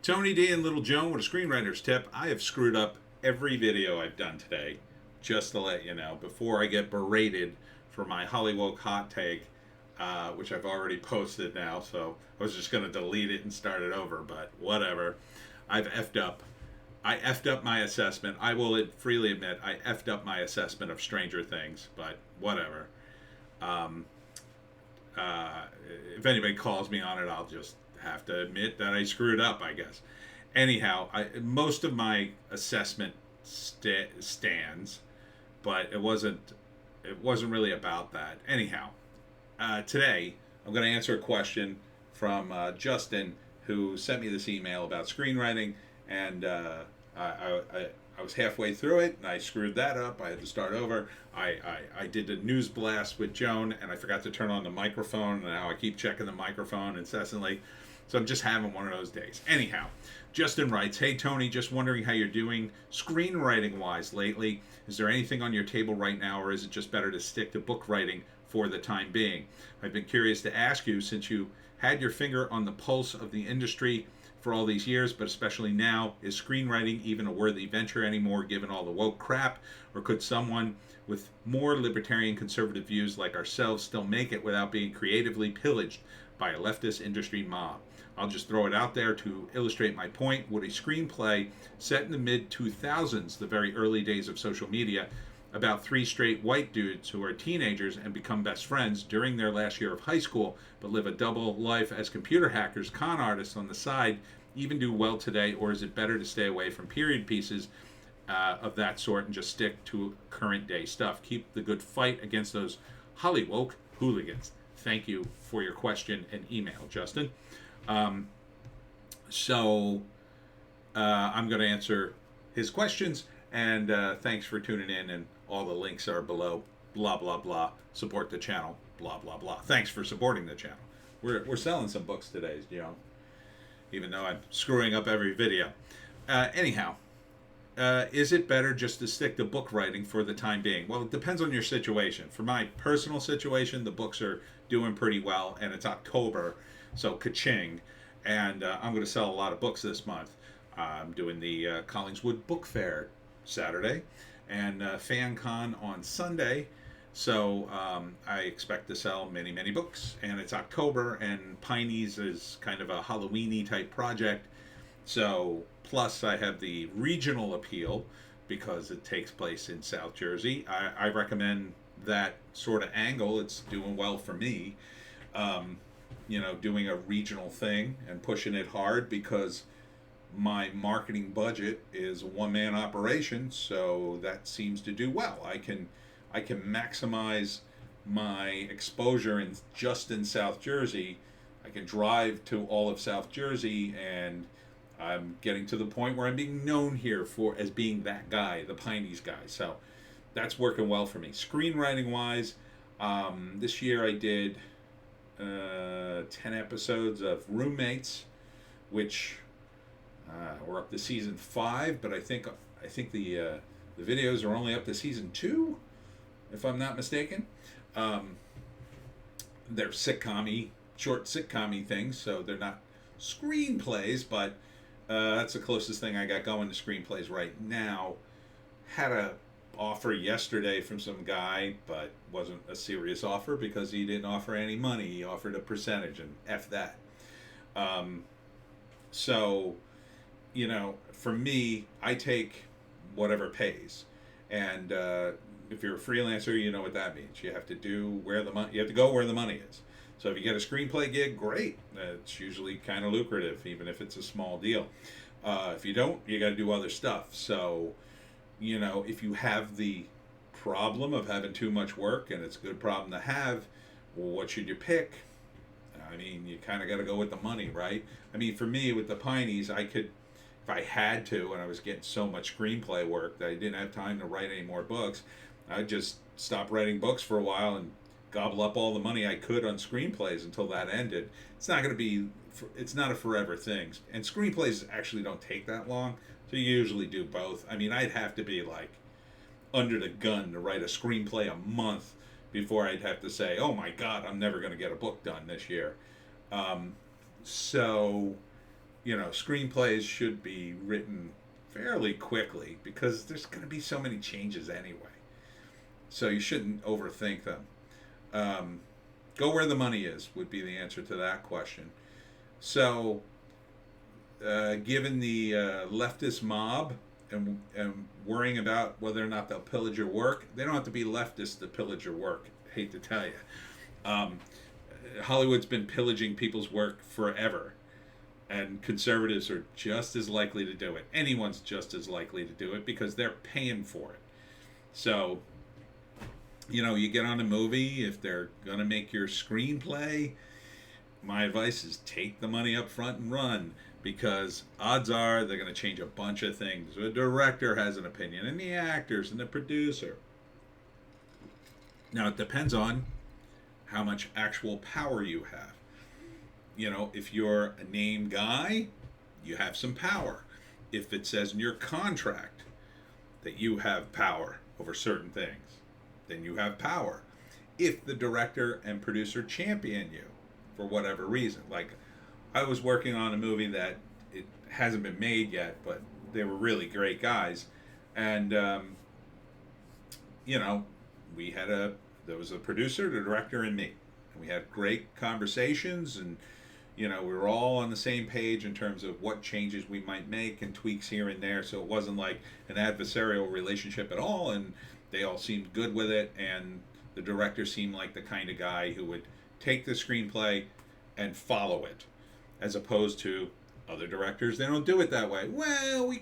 Tony D and Little Joan with a screenwriter's tip. I have screwed up every video I've done today, just to let you know, before I get berated for my Hollywoke hot take, which I've already posted now, so I was just going to delete it and start it over, but whatever. I've effed up. I effed up my assessment. I will freely admit I effed up my assessment of Stranger Things, but whatever. Um, if anybody calls me on it, I'll just have to admit that I screwed up, I guess. Anyhow, most of my assessment stands, but it wasn't really about that. Anyhow, today I'm going to answer a question from Justin, who sent me this email about screenwriting, and I was halfway through it, and I screwed that up. I had to start over. I did a news blast with Joan, and I forgot to turn on the microphone, and now I keep checking the microphone incessantly. So I'm just having one of those days. Anyhow, Justin writes, "Hey Tony, just wondering how you're doing screenwriting-wise lately. Is there anything on your table right now, or is it just better to stick to book writing for the time being? I've been curious to ask you, since you had your finger on the pulse of the industry for all these years, but especially now, is screenwriting even a worthy venture anymore given all the woke crap? Or could someone with more libertarian conservative views like ourselves still make it without being creatively pillaged by a leftist industry mob? I'll just throw it out there to illustrate my point. Would a screenplay set in the mid-2000s, the very early days of social media, about three straight white dudes who are teenagers and become best friends during their last year of high school, but live a double life as computer hackers, con artists on the side, even do well today? Or is it better to stay away from period pieces of that sort and just stick to current day stuff? Keep the good fight against those Hollywoke hooligans." Thank you for your question and email, Justin. I'm going to answer his questions, and thanks for tuning in, and all the links are below. Blah, blah, blah. Support the channel. Blah, blah, blah. Thanks for supporting the channel. We're selling some books today, even though I'm screwing up every video. Anyhow, is it better just to stick to book writing for the time being? Well, it depends on your situation. For my personal situation, the books are doing pretty well, and it's October, so ka-ching. And I'm going to sell a lot of books this month. I'm doing the Collingswood Book Fair Saturday and FanCon on Sunday. So I expect to sell many, many books. And it's October, and Pineys is kind of a Halloween-y type project. So, plus I have the regional appeal because it takes place in South Jersey. I recommend that sort of angle. It's doing well for me. Doing a regional thing and pushing it hard because my marketing budget is a one-man operation, so that seems to do well. I can maximize my exposure just in South Jersey. I can drive to all of South Jersey, and I'm getting to the point where I'm being known here as being that guy, the Pineys guy. So that's working well for me. Screenwriting wise, this year I did 10 episodes of Roommates, which we're up to season 5, but I think the videos are only up to season 2, if I'm not mistaken. They're short sitcom-y things, so they're not screenplays, but that's the closest thing I got going to screenplays right now. Had a offer yesterday from some guy, but wasn't a serious offer because he didn't offer any money. He offered a percentage, and F that. For me, I take whatever pays. And if you're a freelancer, you know what that means. You have to go where the money is. So if you get a screenplay gig, great. It's usually kind of lucrative, even if it's a small deal. If you don't, you got to do other stuff. So, if you have the problem of having too much work, and it's a good problem to have, well, what should you pick? I mean, you kind of got to go with the money, right? I mean, for me, with the Pineys, I could, if I had to, and I was getting so much screenplay work that I didn't have time to write any more books, I'd just stop writing books for a while and gobble up all the money I could on screenplays until that ended. It's not a forever thing. And screenplays actually don't take that long, so you usually do both. I mean, I'd have to be like under the gun to write a screenplay a month before I'd have to say, oh my God, I'm never going to get a book done this year. So screenplays should be written fairly quickly because there's going to be so many changes anyway. So you shouldn't overthink them. Go where the money is would be the answer to that question. So, given the leftist mob and worrying about whether or not they'll pillage your work, they don't have to be leftists to pillage your work. Hate to tell you. Hollywood's been pillaging people's work forever. And conservatives are just as likely to do it. Anyone's just as likely to do it because they're paying for it. So, you get on a movie, if they're going to make your screenplay, my advice is take the money up front and run, because odds are they're going to change a bunch of things. The director has an opinion, and the actors, and the producer. Now, it depends on how much actual power you have. If you're a name guy, you have some power. If it says in your contract that you have power over certain things, then you have power. If the director and producer champion you for whatever reason. Like, I was working on a movie that it hasn't been made yet, but they were really great guys. And, there was a producer, the director, and me. And we had great conversations, and we were all on the same page in terms of what changes we might make and tweaks here and there. So it wasn't like an adversarial relationship at all, and they all seemed good with it. And the director seemed like the kind of guy who would take the screenplay and follow it, as opposed to other directors. They don't do it that way. Well, we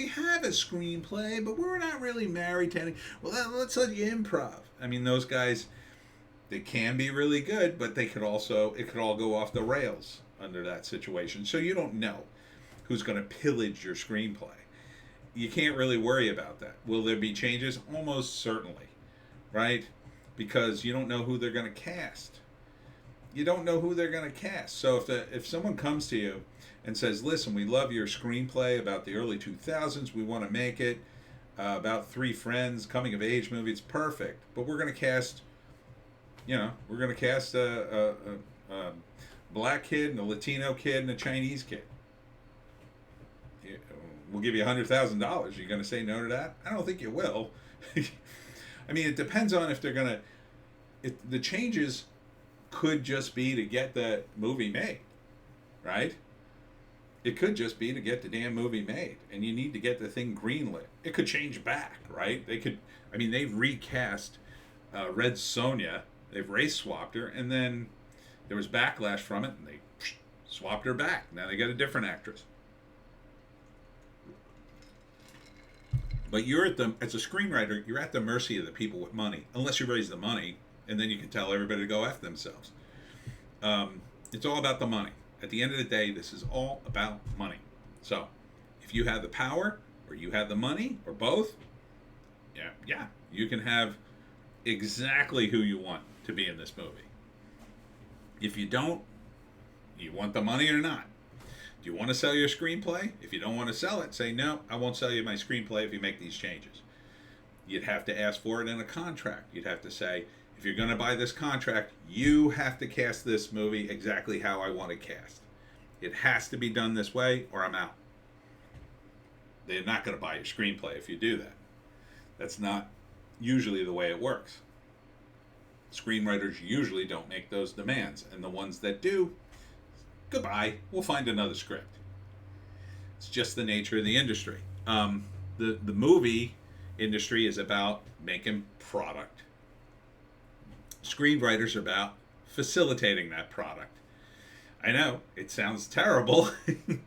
have a screenplay, but we're not really married to any. Well, let's let you improv. I mean, those guys, they can be really good, but it could all go off the rails under that situation. So you don't know who's going to pillage your screenplay. You can't really worry about that. Will there be changes? Almost certainly, right? Because you don't know who they're going to cast. You don't know who they're going to cast. So if someone comes to you and says, listen, we love your screenplay about the early 2000s, we want to make it about three friends, coming of age movie, it's perfect, but we're going to cast a black kid and a Latino kid and a Chinese kid. We'll give you $100,000. Are you going to say no to that? I don't think you will. I mean, it depends on if they're going to. The changes could just be to get the movie made, right? It could just be to get the damn movie made, and you need to get the thing greenlit. It could change back, right? They've recast Red Sonja. They've race swapped her, and then there was backlash from it, and they swapped her back. Now they got a different actress. But as a screenwriter, you're at the mercy of the people with money, unless you raise the money, and then you can tell everybody to go F themselves. It's all about the money. At the end of the day, this is all about money. So, if you have the power, or you have the money, or both, yeah, you can have exactly who you want to be in this movie. If you don't, you want the money or not? Do you want to sell your screenplay? If you don't want to sell it, say, no, I won't sell you my screenplay if you make these changes. You'd have to ask for it in a contract. You'd have to say, if you're going to buy this contract, you have to cast this movie exactly how I want it cast. It has to be done this way, or I'm out. They're not going to buy your screenplay if you do that. That's not usually the way it works. Screenwriters usually don't make those demands, and the ones that do, goodbye, we'll find another script. It's just the nature of the industry. The movie industry is about making product. Screenwriters are about facilitating that product. I know, it sounds terrible,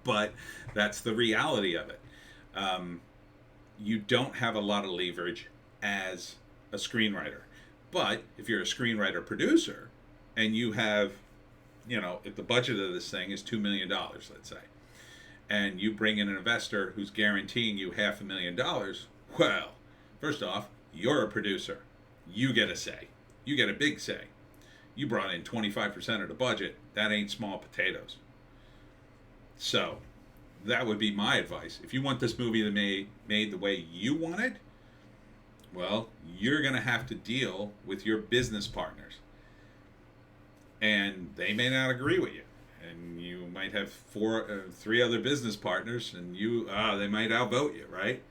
but that's the reality of it. You don't have a lot of leverage as a screenwriter. But if you're a screenwriter producer and you have, if the budget of this thing is $2 million, let's say, and you bring in an investor who's guaranteeing you $500,000, well, first off, you're a producer. You get a say. You get a big say. You brought in 25% of the budget. That ain't small potatoes. So that would be my advice. If you want this movie to be made the way you want it, well, you're going to have to deal with your business partners. And they may not agree with you. and you might have three other business partners, and they might outvote you, right?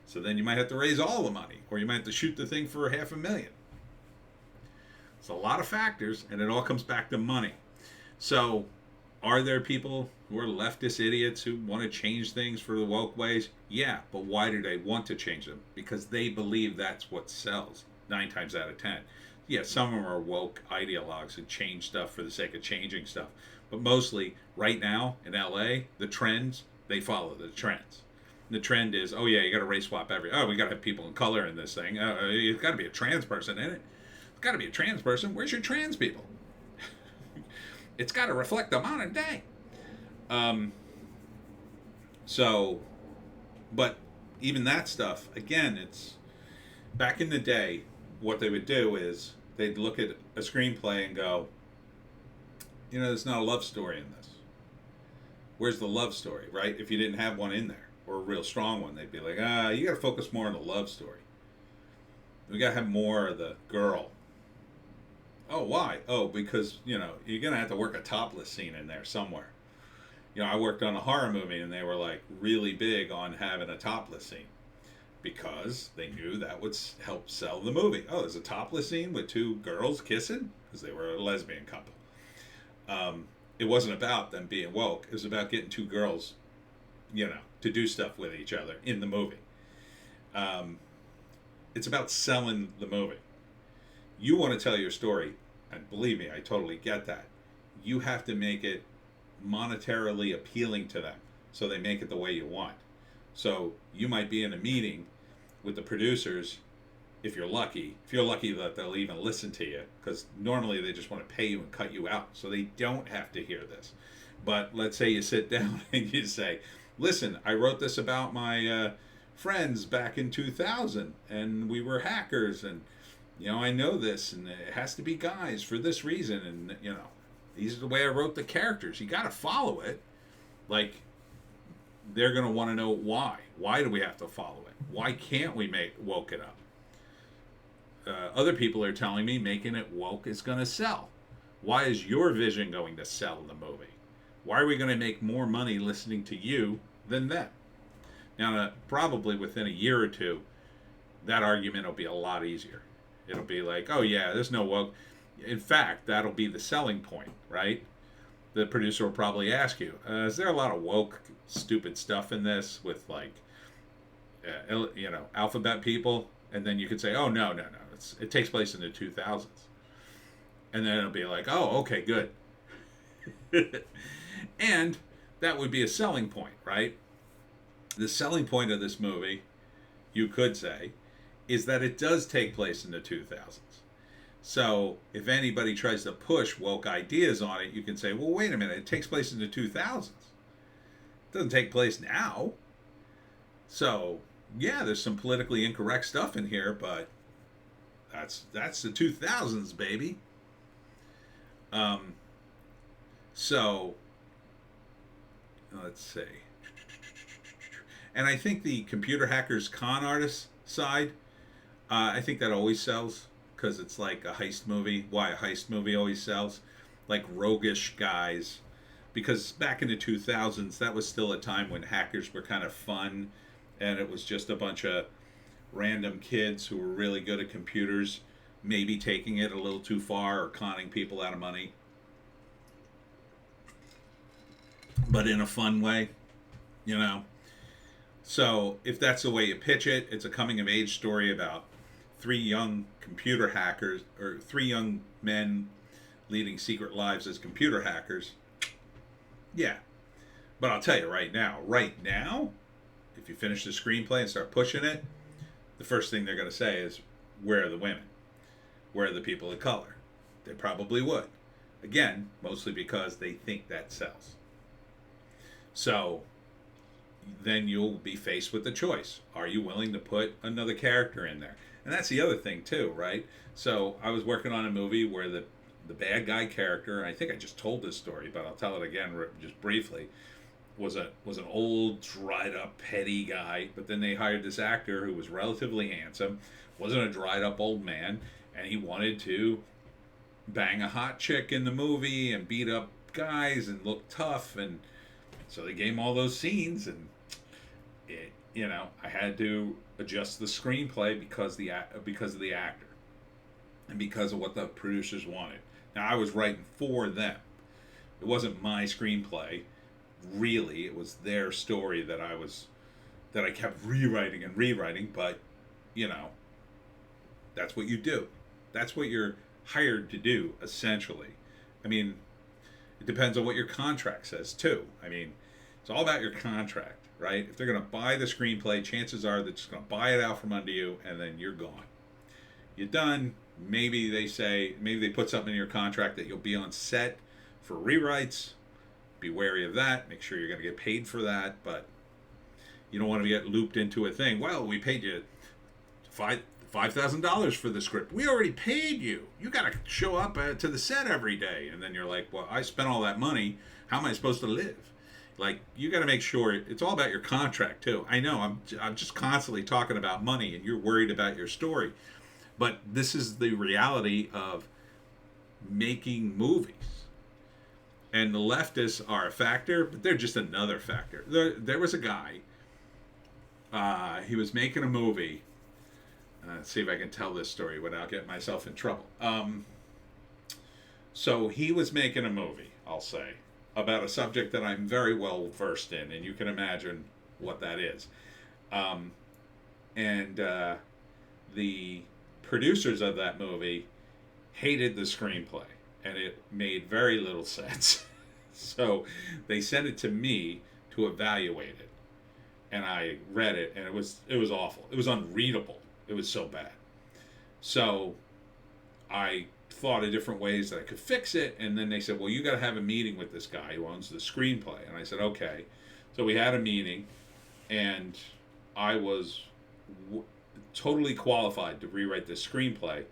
So then you might have to raise all the money, or you might have to shoot the thing for $500,000. It's a lot of factors, and it all comes back to money. So, are there people who are leftist idiots who want to change things for the woke ways? Yeah, but why do they want to change them? Because they believe that's what sells, 9 times out of 10. Yeah, some of them are woke ideologues and change stuff for the sake of changing stuff. But mostly, right now in LA, the trends, they follow the trends. The trend is, oh yeah, you got to race swap we got to have people in color in this thing. You've got to be a trans person in it. It's got to be a trans person. Where's your trans people? It's got to reflect the modern day. But even that stuff, again, it's back in the day, what they would do is they'd look at a screenplay and go, there's not a love story in this. Where's the love story, right? If you didn't have one in there, or a real strong one, they'd be like, you got to focus more on the love story. We got to have more of the girl. Oh, why? Oh, because, you're going to have to work a topless scene in there somewhere. I worked on a horror movie, and they were, like, really big on having a topless scene. Because they knew that would help sell the movie. Oh, there's a topless scene with 2 girls kissing? Because they were a lesbian couple. It wasn't about them being woke. It was about getting 2 girls, to do stuff with each other in the movie. It's about selling the movie. You want to tell your story, and believe me, I totally get that. You have to make it monetarily appealing to them, so they make it the way you want. So you might be in a meeting with the producers, if you're lucky that they'll even listen to you, because normally they just want to pay you and cut you out, so they don't have to hear this. But let's say you sit down and you say, listen, I wrote this about my friends back in 2000, and we were hackers, and I know this, and it has to be guys for this reason, and these are the way I wrote the characters. You got to follow it. Like, they're going to want to know why. Why do we have to follow it? Why can't we woke it up? Other people are telling me making it woke is going to sell. Why is your vision going to sell the movie? Why are we going to make more money listening to you than them? Now, probably within a year or two, that argument will be a lot easier. It'll be like, oh yeah, there's no woke. In fact, that'll be the selling point, right? The producer will probably ask you, is there a lot of woke, stupid stuff in this with like, alphabet people? And then you could say, oh, no. It takes place in the 2000s. And then it'll be like, oh, okay, good. And that would be a selling point, right? The selling point of this movie, you could say, is that it does take place in the 2000s. So if anybody tries to push woke ideas on it, you can say, well, wait a minute, it takes place in the 2000s. It doesn't take place now. So, yeah, there's some politically incorrect stuff in here, but that's the 2000s, baby. So, let's see. And I think the computer hackers con artist side, I think that always sells, because it's like a heist movie. Why a heist movie always sells? Like roguish guys. Because back in the 2000s, that was still a time when hackers were kind of fun, and it was just a bunch of random kids who were really good at computers, maybe taking it a little too far or conning people out of money. But in a fun way, So if that's the way you pitch it, it's a coming of age story about 3 young computer hackers, or 3 young men leading secret lives as computer hackers. Yeah. But I'll tell you right now, if you finish the screenplay and start pushing it, the first thing they're going to say is, where are the women? Where are the people of color? They probably would. Again, mostly because they think that sells. So then you'll be faced with the choice. Are you willing to put another character in there? And that's the other thing too, right? So I was working on a movie where the bad guy character, I think I just told this story, but I'll tell it again just briefly, was an old, dried up, petty guy, but then they hired this actor who was relatively handsome, wasn't a dried up old man, and he wanted to bang a hot chick in the movie and beat up guys and look tough, and so they gave him all those scenes, and I had to adjust the screenplay because of the actor and because of what the producers wanted. Now I was writing for them. It wasn't my screenplay, really. It was their story that I kept rewriting and rewriting. But that's what you do. That's what you're hired to do, essentially. I mean, it depends on what your contract says too. I mean, it's all about your contract, right? If they're going to buy the screenplay, chances are they're just going to buy it out from under you, and then you're gone. You're done. Maybe they put something in your contract that you'll be on set for rewrites. Be wary of that. Make sure you're going to get paid for that, but you don't want to get looped into a thing. Well, we paid you $5,000 for the script. We already paid you. You got to show up to the set every day. And then you're like, well, I spent all that money. How am I supposed to live? Like, you got to make sure it's all about your contract too. I know I'm just constantly talking about money, and you're worried about your story. But this is the reality of making movies. And the leftists are a factor, but they're just another factor. There was a guy, he was making a movie. Let's see if I can tell this story without getting myself in trouble. So he was making a movie, I'll say, about a subject that I'm very well versed in, and you can imagine what that is. The producers of that movie hated the screenplay, and it made very little sense. So they sent it to me to evaluate it, and I read it, and it was awful. It was unreadable. It was so bad. So I thought of different ways that I could fix it, and then they said, well, you got to have a meeting with this guy who owns the screenplay. And I said, okay. So we had a meeting, and I was totally qualified to rewrite this screenplay,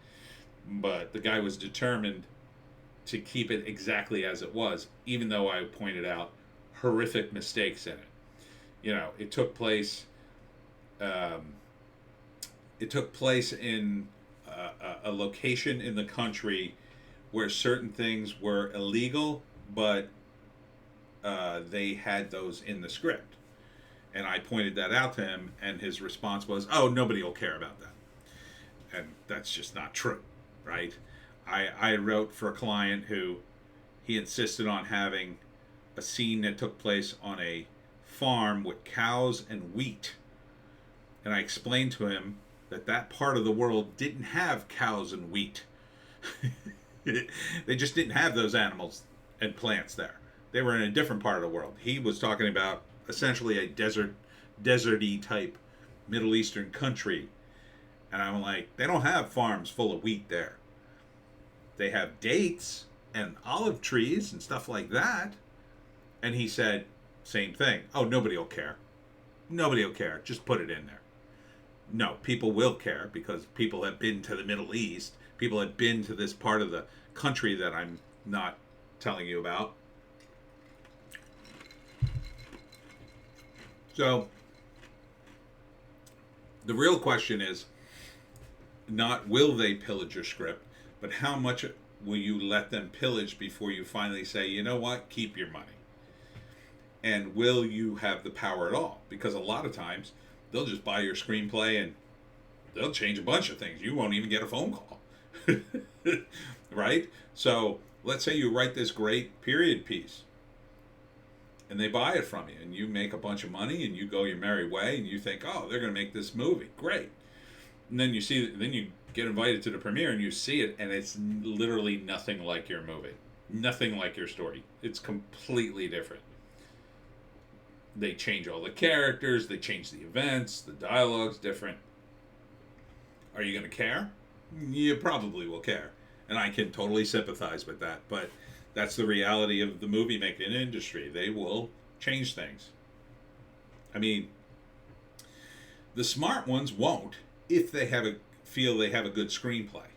but the guy was determined to keep it exactly as it was, even though I pointed out horrific mistakes in it. It took place in a location in the country where certain things were illegal, but they had those in the script. And I pointed that out to him, and his response was, oh, nobody will care about that. And that's just not true, right? I wrote for a client who he insisted on having a scene that took place on a farm with cows and wheat. And I explained to him that part of the world didn't have cows and wheat. They just didn't have those animals and plants there. They were in a different part of the world. He was talking about essentially a deserty type Middle Eastern country. And I'm like, they don't have farms full of wheat there. They have dates and olive trees and stuff like that. And he said, same thing. Oh, nobody will care. Nobody will care. Just put it in there. No, people will care because people have been to the Middle East. People have been to this part of the country that I'm not telling you about. So, the real question is not will they pillage your script, but how much will you let them pillage before you finally say, you know what, keep your money? And will you have the power at all? Because a lot of times, they'll just buy your screenplay and they'll change a bunch of things. You won't even get a phone call. Right? So let's say you write this great period piece and they buy it from you and you make a bunch of money and you go your merry way and you think, oh, they're going to make this movie. Great. And then you get invited to the premiere and you see it and it's literally nothing like your movie. Nothing like your story. It's completely different. They change all the characters, they change the events, the dialogue's different. Are you going to care? You probably will care. And I can totally sympathize with that, but that's the reality of the movie making industry. They will change things. I mean, the smart ones won't if they feel they have a good screenplay.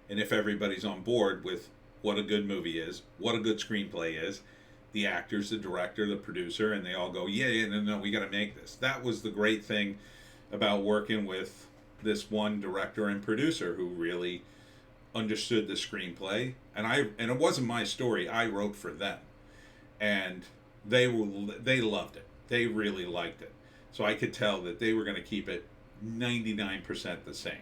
And if everybody's on board with what a good movie is, what a good screenplay is, the actors, the director, the producer, and they all go, yeah, no, we got to make this. That was the great thing about working with this one director and producer who really understood the screenplay. And it wasn't my story. I wrote for them. and they loved it. They really liked it. So I could tell that they were going to keep it 99% the same.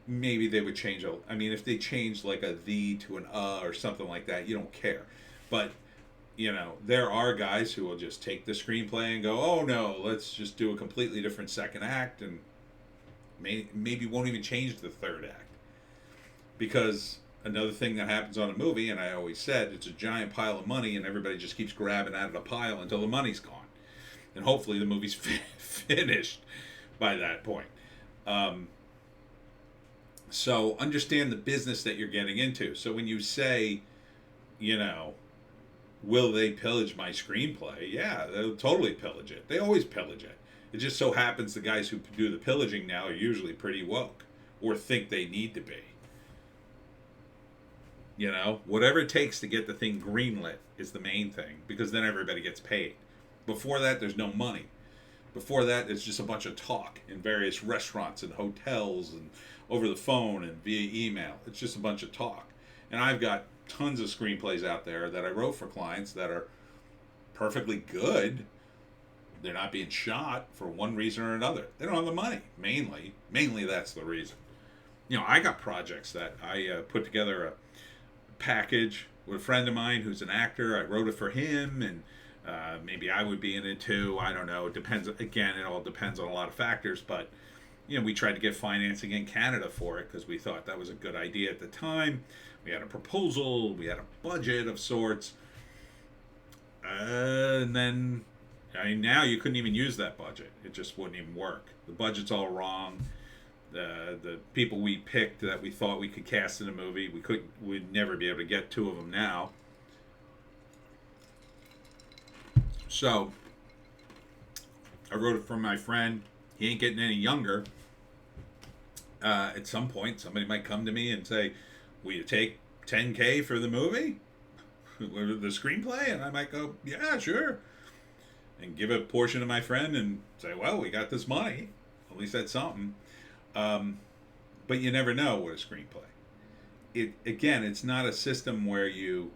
Maybe they would change I mean, if they changed like a the to an or something like that, you don't care. But there are guys who will just take the screenplay and go, oh no, let's just do a completely different second act, and maybe won't even change the third act. Because another thing that happens on a movie, and I always said, it's a giant pile of money, and everybody just keeps grabbing out of the pile until the money's gone. And hopefully the movie's finished by that point. So understand the business that you're getting into. So when you say, will they pillage my screenplay? Yeah, they'll totally pillage it. They always pillage it. It just so happens the guys who do the pillaging now are usually pretty woke, or think they need to be. Whatever it takes to get the thing greenlit is the main thing, because then everybody gets paid. Before that, there's no money. Before that, it's just a bunch of talk in various restaurants and hotels and over the phone and via email. It's just a bunch of talk. And I've got tons of screenplays out there that I wrote for clients that are perfectly good. They're not being shot for one reason or another. They don't have the money, mainly. Mainly that's the reason. I got projects that I put together a package with a friend of mine who's an actor. I wrote it for him, and maybe I would be in it too. I don't know. It depends. Again, it all depends on a lot of factors. But we tried to get financing in Canada for it because we thought that was a good idea at the time. We had a proposal. We had a budget of sorts. And then, now you couldn't even use that budget. It just wouldn't even work. The budget's all wrong. The people we picked that we thought we could cast in a movie, we'd never be able to get two of them now. So I wrote it for my friend. He ain't getting any younger. At some point, somebody might come to me and say, will you take $10K for the movie? The screenplay? And I might go, yeah, sure. And give a portion to my friend and say, well, we got this money. At least that's something. But you never know with a screenplay. It's not a system where you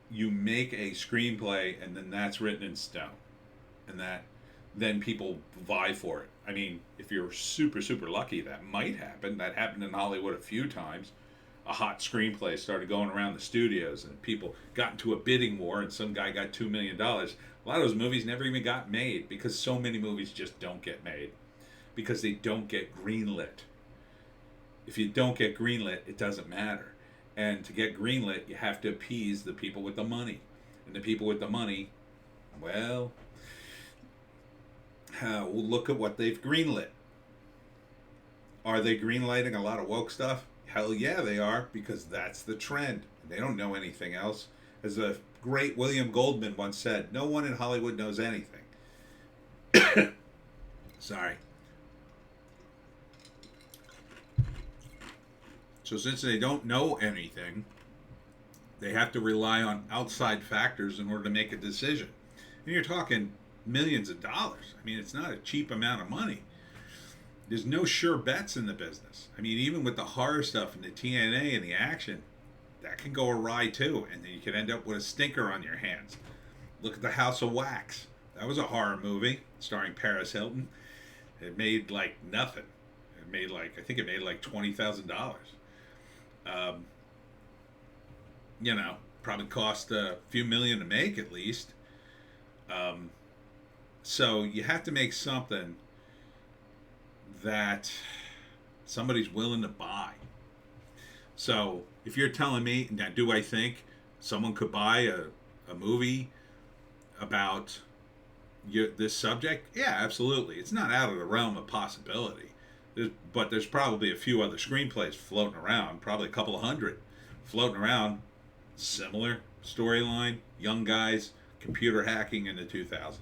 make a screenplay and then that's written in stone, and that then people vie for it. I mean, if you're super, super lucky, that might happen. That happened in Hollywood a few times. A hot screenplay started going around the studios and people got into a bidding war and some guy got $2 million. A lot of those movies never even got made because so many movies just don't get made because they don't get greenlit. If you don't get greenlit, it doesn't matter. And to get greenlit, you have to appease the people with the money. And the people with the money, well, look at what they've greenlit. Are they greenlighting a lot of woke stuff? Hell yeah, they are, because that's the trend. They don't know anything else. As the great William Goldman once said, no one in Hollywood knows anything. Sorry. So since they don't know anything, they have to rely on outside factors in order to make a decision. And you're talking millions of dollars. I mean, it's not a cheap amount of money. There's no sure bets in the business. I mean, even with the horror stuff and the TNA and the action, that can go awry too. And then you could end up with a stinker on your hands. Look at The House of Wax. That was a horror movie starring Paris Hilton. It made like nothing. I think it made like $20,000. Probably cost a few million to make at least. So you have to make something that somebody's willing to buy. So if you're telling me, now do I think someone could buy a movie about this subject? Yeah, absolutely. It's not out of the realm of possibility. But there's probably a few other screenplays floating around, probably a couple of hundred floating around, similar storyline, young guys, computer hacking in the 2000s.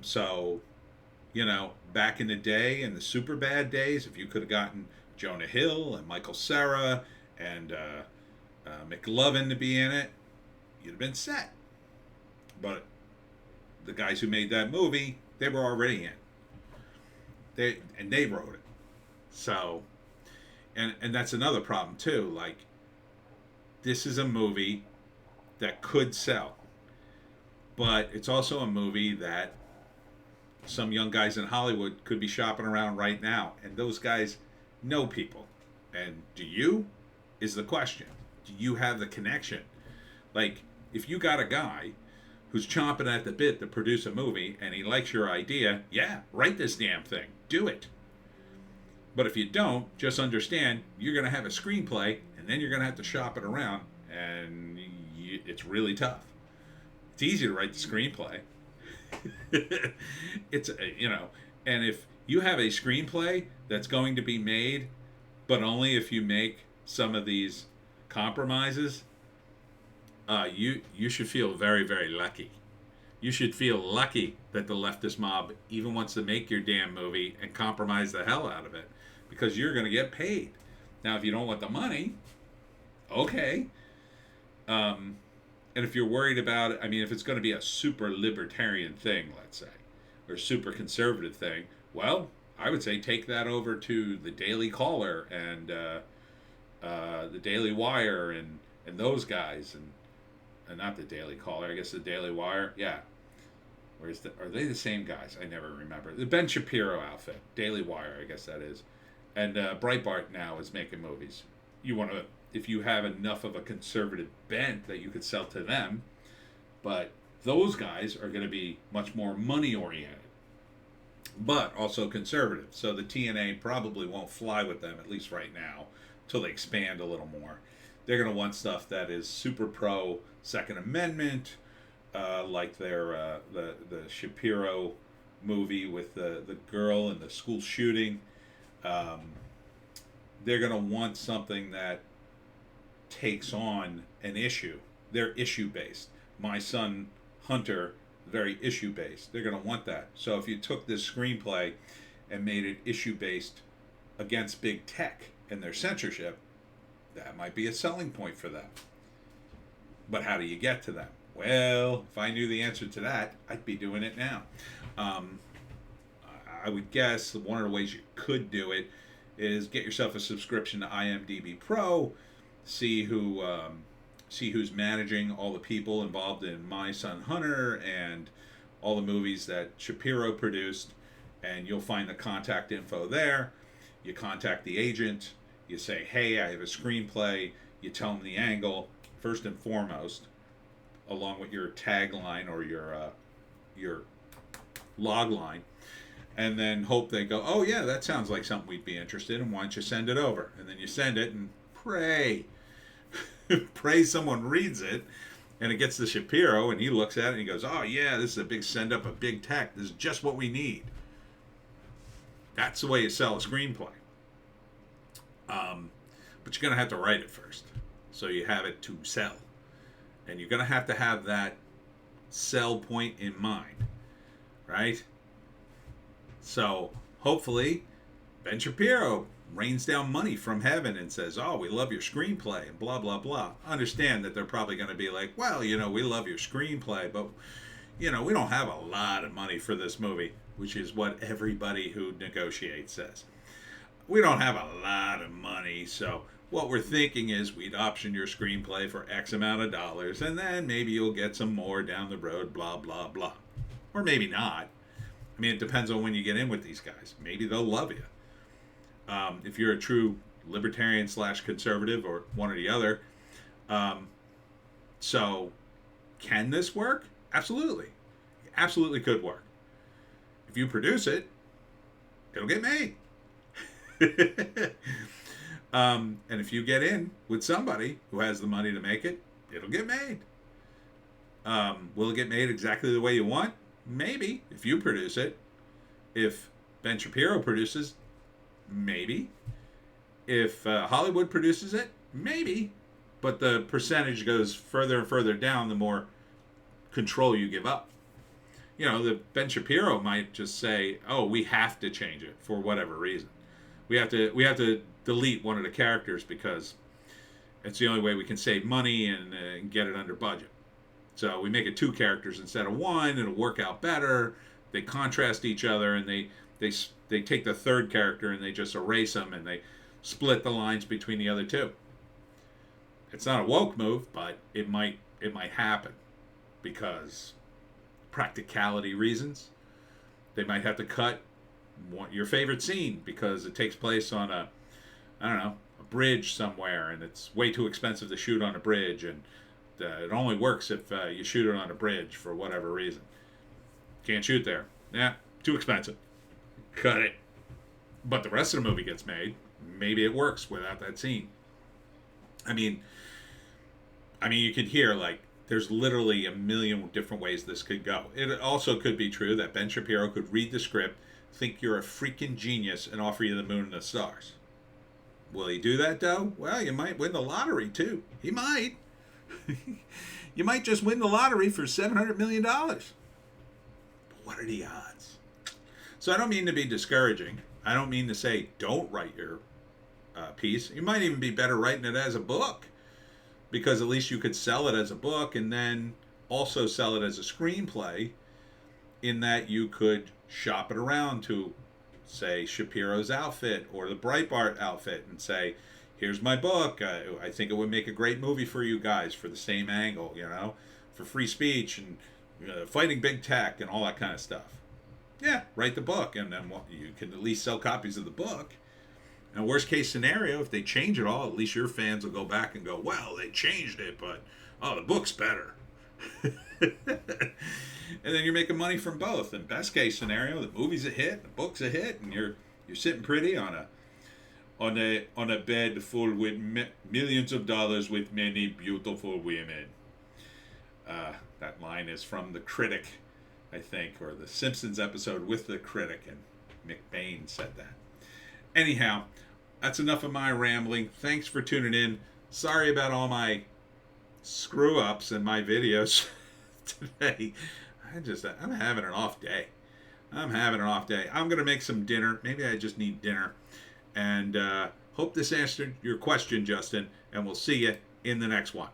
So, back in the day, in the super bad days, if you could have gotten Jonah Hill and Michael Cera and McLovin to be in it, you'd have been set. But the guys who made that movie, they were already in. They wrote it. So, and that's another problem too. Like, this is a movie that could sell. But it's also a movie that some young guys in Hollywood could be shopping around right now, and those guys know people. And do you? Is the question. Do you have the connection? Like, if you got a guy who's chomping at the bit to produce a movie and he likes your idea, yeah, write this damn thing. Do it. But if you don't, just understand you're going to have a screenplay and then you're going to have to shop it around, and it's really tough. It's easy to write the screenplay. It's, and if you have a screenplay that's going to be made, but only if you make some of these compromises, you should feel very, very lucky. You should feel lucky that the leftist mob even wants to make your damn movie and compromise the hell out of it, because you're going to get paid. Now, if you don't want the money, okay. And if you're worried about it, I mean, if it's going to be a super libertarian thing, let's say, or super conservative thing, well, I would say take that over to the Daily Caller and the Daily Wire and those guys, and not the Daily Caller, I guess the Daily Wire, yeah. Are they the same guys? I never remember. The Ben Shapiro outfit, Daily Wire, I guess that is, and Breitbart now is making movies. You want to, if you have enough of a conservative bent, that you could sell to them, but those guys are going to be much more money oriented, but also conservative. So the TNA probably won't fly with them, at least right now, till they expand a little more. They're going to want stuff that is super pro Second Amendment, like their the Shapiro movie with the girl and the school shooting. They're going to want something that takes on an issue. They're issue based. My Son Hunter, very issue based. They're going to want that. So if you took this screenplay and made it issue based against big tech and their censorship, that might be a selling point for them. But how do you get to them? Well, if I knew the answer to that, I'd be doing it now. I would guess one of the ways you could do it is get yourself a subscription to IMDb Pro, see who's managing all the people involved in My Son Hunter and all the movies that Shapiro produced, and you'll find the contact info there. You contact the agent, you say, hey, I have a screenplay, you tell them the angle, first and foremost, along with your tagline or your log line, and then hope they go, oh yeah, that sounds like something we'd be interested in, why don't you send it over? And then you send it and pray someone reads it, and it gets to Shapiro, and he looks at it and he goes, oh yeah, this is a big send up of big tech, this is just what we need. That's the way you sell a screenplay. But you're going to have to write it first, so you have it to sell, and you're going to have that sell point in mind, right? So hopefully Ben Shapiro rains down money from heaven and says, oh, we love your screenplay and blah blah blah. Understand that they're probably going to be like, well, we love your screenplay, but we don't have a lot of money for this movie, which is what everybody who negotiates says. We don't have a lot of money, so what we're thinking is we'd option your screenplay for X amount of dollars, and then maybe you'll get some more down the road, blah, blah, blah. Or maybe not. I mean, it depends on when you get in with these guys. Maybe they'll love you. If you're a true libertarian / conservative, or one or the other. So, can this work? Absolutely. It absolutely could work. If you produce it, it'll get made. And if you get in with somebody who has the money to make it, it'll get made. Will it get made exactly the way you want? Maybe, if you produce it. If Ben Shapiro produces, maybe. If Hollywood produces it, maybe. But the percentage goes further and further down the more control you give up. The Ben Shapiro might just say, oh, we have to change it for whatever reason. We have to delete one of the characters because it's the only way we can save money and get it under budget. So we make it 2 characters instead of 1. It'll work out better. They contrast each other, and they take the 3rd character and they just erase them, and they split the lines between the other 2. It's not a woke move, but it might it might happen because practicality reasons. They might have to cut your favorite scene because it takes place on a, I don't know, a bridge somewhere, and it's way too expensive to shoot on a bridge, and it only works if you shoot it on a bridge for whatever reason. Can't shoot there. Yeah, too expensive. Cut it. But the rest of the movie gets made. Maybe it works without that scene. I mean, you could hear, like, there's literally a million different ways this could go. It also could be true that Ben Shapiro could read the script, think you're a freaking genius, and offer you the moon and the stars. Will he do that, though? Well, you might win the lottery, too. He might. You might just win the lottery for $700 million. But what are the odds? So I don't mean to be discouraging. I don't mean to say don't write your piece. You might even be better writing it as a book, because at least you could sell it as a book and then also sell it as a screenplay, in that you could shop it around to, say, Shapiro's outfit or the Breitbart outfit and say, here's my book. I think it would make a great movie for you guys for the same angle, for free speech and fighting big tech and all that kind of stuff. Yeah, write the book, and then you can at least sell copies of the book. And worst case scenario, if they change it all, at least your fans will go back and go, well, they changed it, but, the book's better. And then you're making money from both. And best case scenario, the movie's a hit, the book's a hit, and you're sitting pretty on a bed full with millions of dollars with many beautiful women. That line is from The Critic, I think, or the Simpsons episode with The Critic, and McBain said that. Anyhow, that's enough of my rambling. Thanks for tuning in. Sorry about all my screw-ups in my videos today. I'm having an off day. I'm going to make some dinner. Maybe I just need dinner. And hope this answered your question, Justin. And we'll see you in the next one.